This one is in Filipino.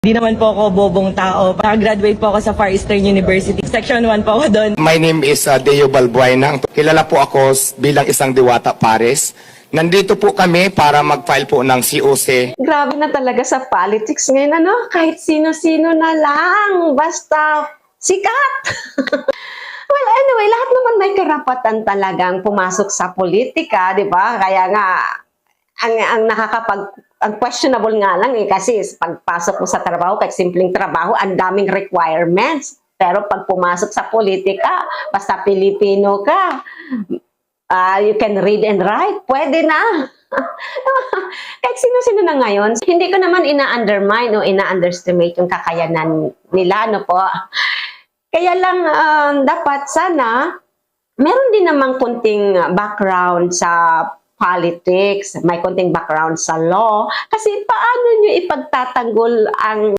Di naman po ako bobong tao. Graduate po ako sa Far Eastern University. Section 1 po ako doon. My name is Deo Balbuena. Kilala po ako bilang isang diwata pares. Nandito po kami para mag-file po ng COC. Grabe na talaga sa politics ngayon, ano? Kahit sino-sino na lang. Basta sikat. Well, anyway, lahat naman may karapatan talagang pumasok sa politika, di ba? Kaya nga, ang questionable nga lang kasi pagpasok mo sa trabaho, kahit simpleng trabaho, ang daming requirements. Pero pag pumasok sa politika, basta Pilipino ka, you can read and write, pwede na. Kahit sino-sino na ngayon, hindi ko naman ina-undermine o ina-underestimate yung kakayanan nila, no po. Kaya lang, dapat sana, meron din namang kunting background sa politics, may konting background sa law, kasi paano nyo ipagtatanggol ang